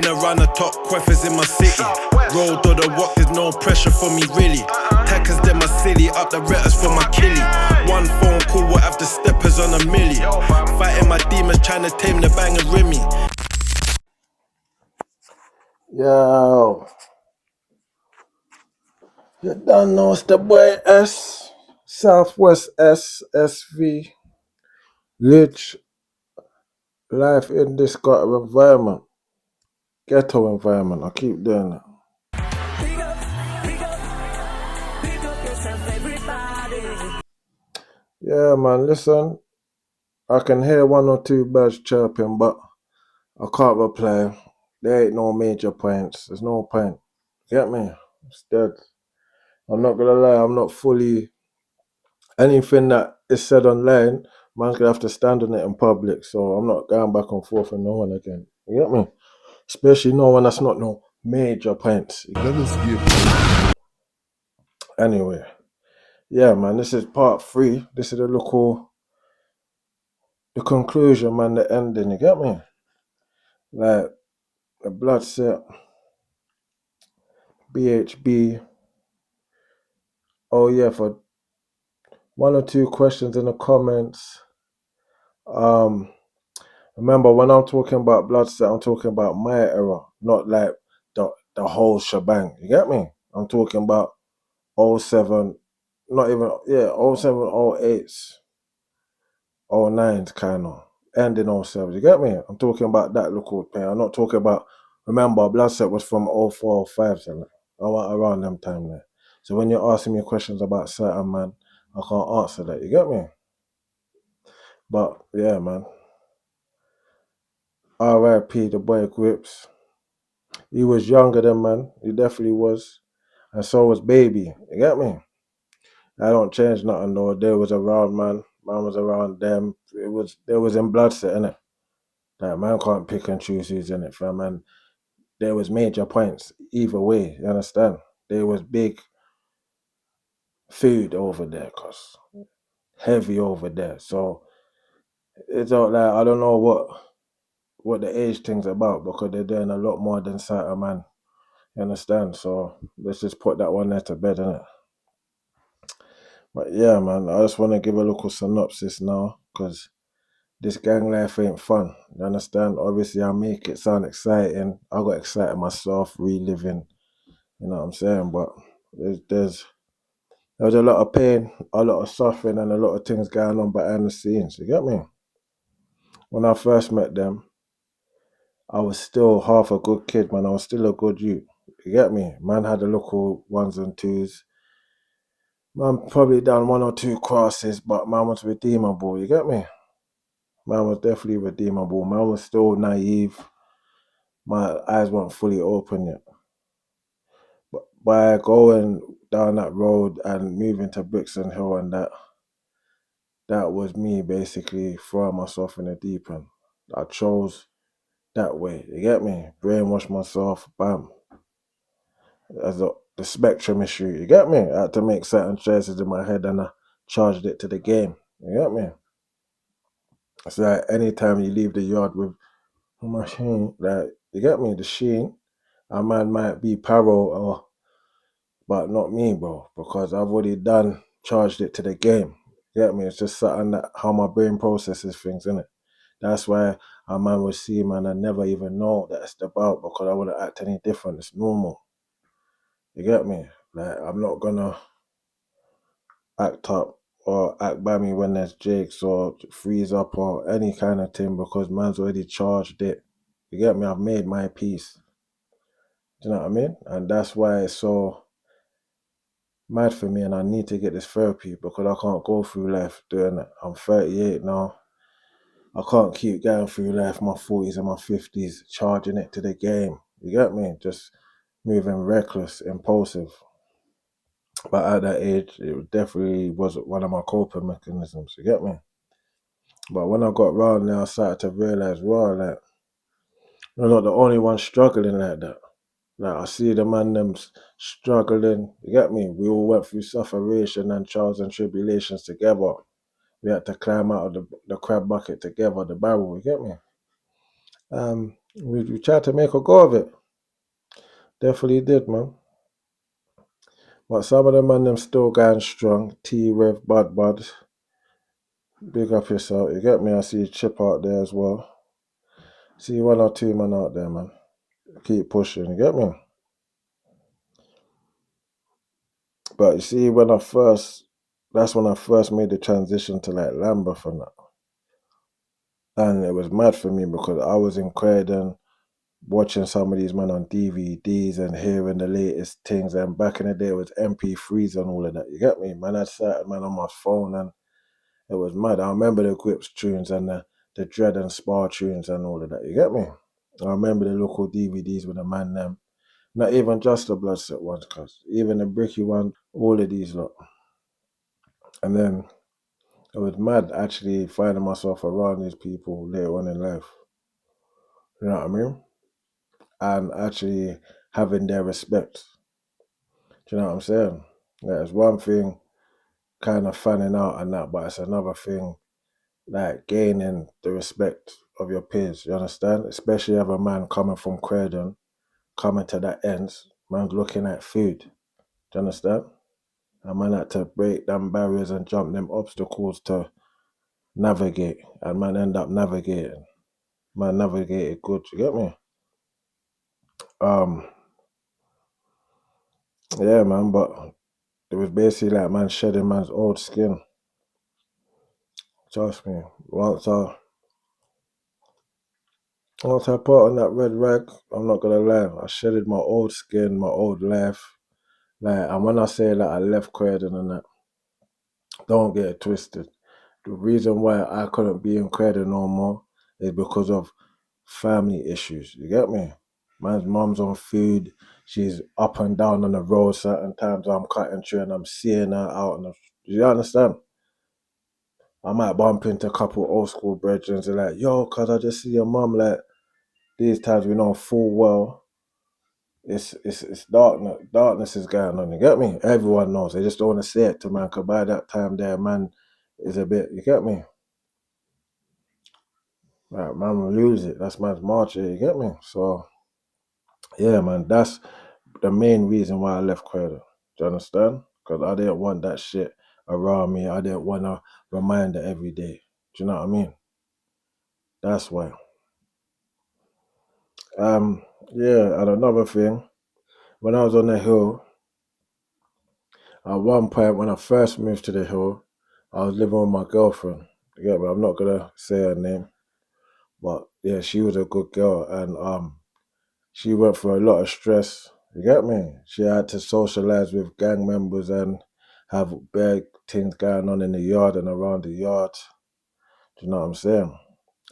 Been around the top queffers in my city. Road or the walk, there's no pressure for me really. Tackers them my city, up the retters for my killie. One phone call will have the steppers on a milli. Fighting my demons, trying to tame the bang and rimmy. Yo, you don't know it's the boy S, Southwest S, SV. Rich life in this ghetto environment. Ghetto environment, I keep doing that. Yeah, man, listen, I can hear one or two birds chirping, but I can't reply. There ain't no major points. There's no point. Get me? It's dead. I'm not gonna lie, I'm not fully. Anything that is said online, man's gonna have to stand on it in public. So I'm not going back and forth with no one again. You get me? Especially no one that's not no major points. Let us give. Anyway, yeah, man, this is part 3. This is the conclusion, man, the ending. You get me? Like the Bloodset, BHB. Oh yeah, for 1 or 2 questions in the comments. Remember when I'm talking about Bloodset, I'm talking about my era, not like the whole shebang. You get me? I'm talking about 07, not even 07, 08s, 09s kind of. Ending 07. You get me? I'm talking about that record pair. I'm not talking about, remember, Bloodset was from 04, 05, so I want around them time there. So when you're asking me questions about certain man, I can't answer that. You get me? But yeah, man. R.I.P. the boy Grips. He was younger than man. He definitely was. And so was Baby. You get me? I don't change nothing though. They was around, man. Man was around them. They was in Bloodset, innit? Like, man can't pick and choose who's in it, fam. And there was major points either way. You understand? There was big food over there, cause heavy over there. So it's all like, I don't know what the age thing's about, because they're doing a lot more than certain man. You understand? So let's just put that one there to bed, innit? But yeah, man, I just want to give a little synopsis now, because this gang life ain't fun. You understand? Obviously, I make it sound exciting. I got excited myself, reliving. You know what I'm saying? But there was a lot of pain, a lot of suffering, and a lot of things going on behind the scenes. You get me? When I first met them, I was still half a good kid, man. I was still a good youth. You get me? Man had a little 1s and 2s. Man probably done 1 or 2 crosses, but man was redeemable. You get me? Man was definitely redeemable. Man was still naive. My eyes weren't fully open yet. But by going down that road and moving to Brixton Hill and that was me basically throwing myself in the deep end. I chose that way. You get me? Brainwash myself, bam. As the spectrum issue, you get me? I had to make certain choices in my head and I charged it to the game. You get me? It's like anytime you leave the yard with a machine, like, you get me? The sheen, a man might be paro, but not me, bro, because I've already charged it to the game. You get me? It's just something that how my brain processes things, innit? That's why a man will see man and never even know that it's about, because I wouldn't act any different. It's normal. You get me? Like, I'm not gonna act up or act by me when there's jakes or freeze up or any kind of thing, because man's already charged it. You get me? I've made my peace. Do you know what I mean? And that's why it's so mad for me, and I need to get this therapy, because I can't go through life doing it. I'm 38 now. I can't keep going through life, my 40s and my 50s, charging it to the game. You get me? Just moving reckless, impulsive. But at that age, it definitely was one of my coping mechanisms. You get me? But when I got round there, I started to realize, wow, like, you're not the only one struggling like that. Like, I see the man them struggling. You get me? We all went through sufferation and trials and tribulations together. We had to climb out of the crab bucket together, the barrel. You get me? We tried to make a go of it. Definitely did, man. But some of them still going strong. T-Rev, Bud. Big up yourself. You get me? I see Chip out there as well. See 1 or 2 man out there, man. Keep pushing. You get me? But you see, that's when I first made the transition to like Lambeth and that. And it was mad for me because I was in Croydon watching some of these men on DVDs and hearing the latest things. And back in the day, it was MP3s and all of that. You get me? Man, I started, man, on my phone and it was mad. I remember the Grips tunes and the Dread and Spar tunes and all of that. You get me? I remember the local DVDs with the man them. Not even just the Bloodset ones, cause even the Bricky one, all of these lot. And then it was mad actually finding myself around these people later on in life. You know what I mean? And actually having their respect. Do you know what I'm saying? Yeah, it's one thing kind of fanning out and that, but it's another thing like gaining the respect of your peers. You understand? Especially if a man coming from Croydon, coming to that ends, man's looking at food. Do you understand? And man had to break them barriers and jump them obstacles to navigate. And man end up navigating. Man navigated good, you get me? Yeah, man, but it was basically like man shedding man's old skin. Trust me. Once I put on that red rag, I'm not gonna lie, I shedded my old skin, my old life. Like, and when I say that I left Croydon and that, don't get it twisted. The reason why I couldn't be in Croydon no more is because of family issues. You get me? Man's mum's on food. She's up and down on the road. Certain times I'm cutting through and I'm seeing her out. You understand? I might bump into a couple old school brethren and they're like, yo, cuz I just see your mum. Like, these times we know full well it's darkness. Darkness is going on. You get me? Everyone knows. They just don't want to say it to man. Cause by that time, their man is a bit. You get me? Right, man will lose it. That's man's march. You get me? So yeah, man. That's the main reason why I left Croydon. Do you understand? Because I didn't want that shit around me. I didn't want a reminder every day. Do you know what I mean? That's why. Yeah, and another thing, when I was on the hill, at one point when I first moved to the hill, I was living with my girlfriend. You get me? I'm not gonna say her name, but yeah, she was a good girl, and she went through a lot of stress. You get me? She had to socialize with gang members and have bad things going on in the yard and around the yard. Do you know what I'm saying?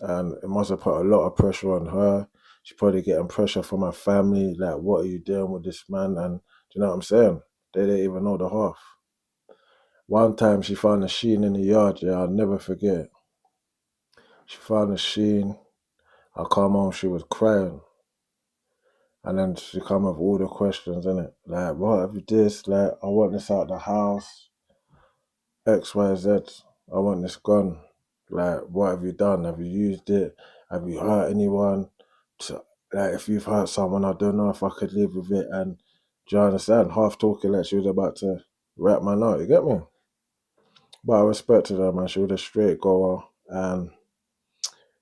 And it must have put a lot of pressure on her. She's probably getting pressure from her family, like, what are you doing with this man? And do you know what I'm saying? They didn't even know the half. One time she found a sheen in the yard, yeah, I'll never forget it. She found a sheen. I come home, she was crying. And then she come with all the questions, innit? Like, what have you this? Like, I want this out the house. X, Y, Z. I want this gone. Like, what have you done? Have you used it? Have you hurt anyone? Like, if you've hurt someone, I don't know if I could live with it. And do you understand? Half talking like she was about to rap man out, you get me? But I respected her, man. She was a straight goer. And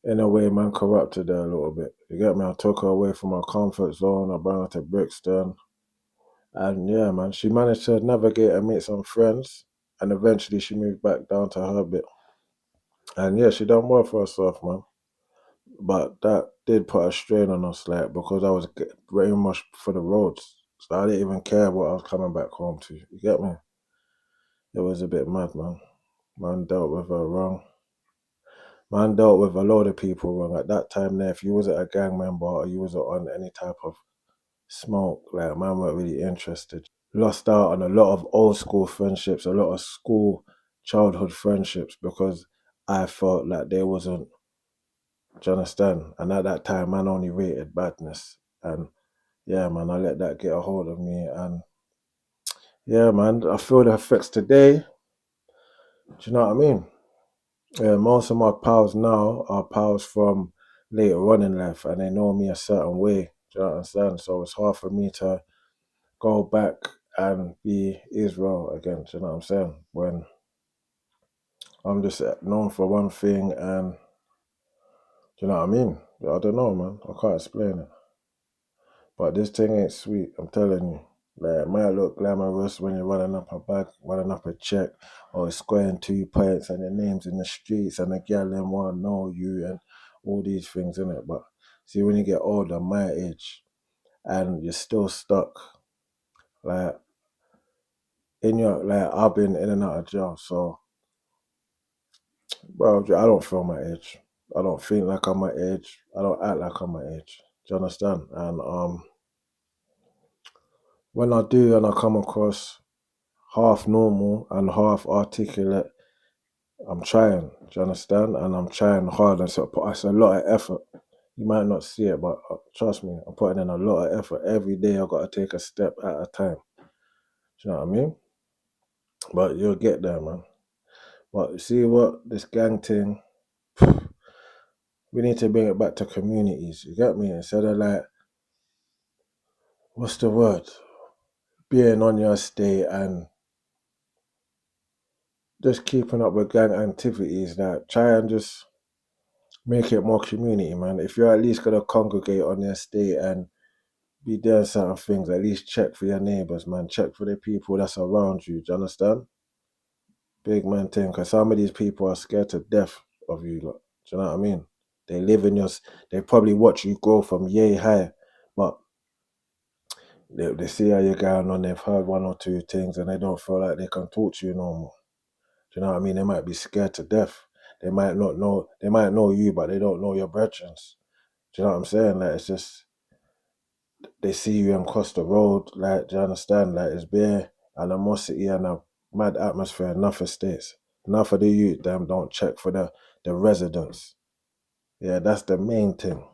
in a way, man, corrupted her a little bit. You get me? I took her away from her comfort zone. I brought her to Brixton. And yeah, man, she managed to navigate and meet some friends. And eventually she moved back down to her bit. And yeah, she done well for herself, man. But that did put a strain on us, like, because I was very much for the roads. So I didn't even care what I was coming back home to. You get me? It was a bit mad, man. Man dealt with her wrong. Man dealt with a load of people wrong. At that time there, if you wasn't a gang member or you wasn't on any type of smoke, like, man weren't really interested. Lost out on a lot of old school friendships, a lot of school childhood friendships because I felt like they wasn't, do you understand? And at that time, man only rated badness. And yeah, man, I let that get a hold of me. And yeah, man, I feel the effects today. Do you know what I mean? Yeah, most of my pals now are pals from later on in life, and they know me a certain way. Do you understand? So it's hard for me to go back and be Israel again. Do you know what I'm saying? When I'm just known for one thing, and do you know what I mean? I don't know, man. I can't explain it. But this thing ain't sweet, I'm telling you. Like, it might look glamorous when you're running up a bag, running up a check, or squaring 2 pints, and your name's in the streets, and the gal them want to know you, and all these things, innit? But see, when you get older, my age, and you're still stuck, like, I've been in and out of jail, so, bro, I don't feel my age. I don't think like I'm my age. I don't act like I'm my age. Do you understand? And when I do, and I come across half normal and half articulate, I'm trying. Do you understand? And I'm trying hard. And so it's a lot of effort. You might not see it, but trust me, I'm putting in a lot of effort. Every day I got to take a step at a time. Do you know what I mean? But you'll get there, man. But you see what? This gang thing, we need to bring it back to communities. You get me? Instead of like, what's the word? Being on your estate and just keeping up with gang activities. Like, try and just make it more community, man. If you're at least gonna congregate on your estate and be doing certain things, at least check for your neighbours, man. Check for the people that's around you. Do you understand? Big man thing, because some of these people are scared to death of you. Like, do you know what I mean? They live in your, they probably watch you grow from yay high, but they see how you're going on, they've heard 1 or 2 things, and they don't feel like they can talk to you no more. Do you know what I mean? They might be scared to death. They might not know, they might know you, but they don't know your brethren. Do you know what I'm saying? Like, it's just, they see you and cross the road. Like, do you understand? Like, it's bare animosity and a mad atmosphere in enough estates. Enough of the youth, them don't check for the residents. Yeah, that's the main thing.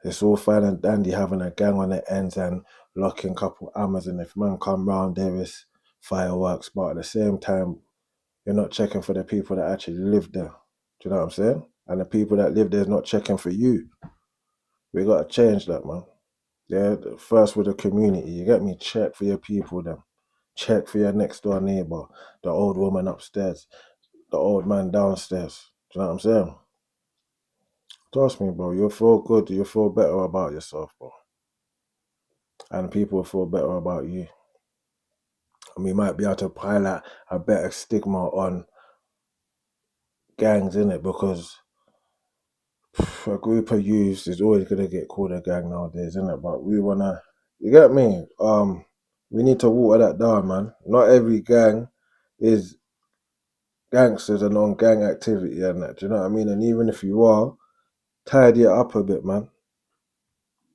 It's all fine and dandy having a gang on the ends and locking couple hammers, and if man come round, there is fireworks, but at the same time, you're not checking for the people that actually live there. Do you know what I'm saying? And the people that live there is not checking for you. We got to change that, man. Yeah, first with the community, you get me? Check for your people, them. Check for your next door neighbor, the old woman upstairs, the old man downstairs. Do you know what I'm saying? Trust me, bro, you'll feel good, you'll feel better about yourself, bro. And people will feel better about you. And we might be able to highlight a better stigma on gangs, innit? Because a group of youths is always gonna get called a gang nowadays, innit? But we wanna, you get me? We need to water that down, man. Not every gang is gangsters and on gang activity and that. Do you know what I mean? And even if you are, tidy it up a bit, man.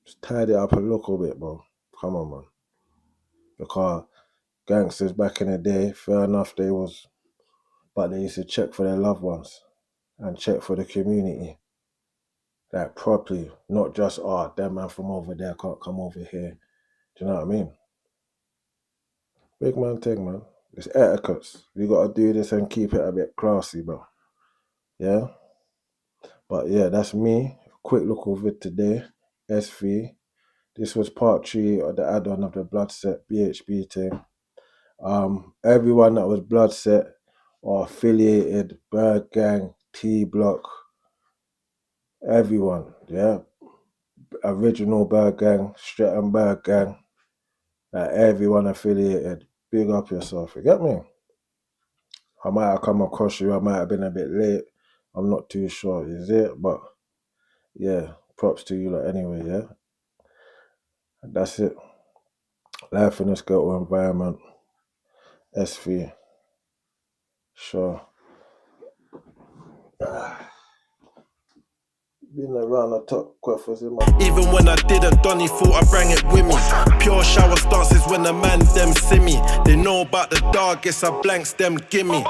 Just tidy it up a little bit, bro. Come on, man. Because gangsters back in the day, fair enough, but they used to check for their loved ones and check for the community. Like, properly, not just, that man from over there can't come over here. Do you know what I mean? Big man thing, man. It's etiquettes. We gotta do this and keep it a bit classy, bro. Yeah? But yeah, that's me. Quick little vid today. SV. This was part 3 of the add-on of the Bloodset BHB thing. Everyone that was Bloodset or affiliated, Bird Gang, T-Block, everyone, yeah? Original Bird Gang, Stretton Bird Gang, everyone affiliated. Big up yourself, you get me? I might have come across you, I might have been a bit late. I'm not too sure, is it? But yeah, props to you lot anyway, yeah? That's it. Life in this ghetto environment. SV. Sure. Been around the top quaffers in my... Even when I didn't, Donny thought I bring it with me. Pure shower stances when the man them see me. They know about the dog, guess I blanks them gimme.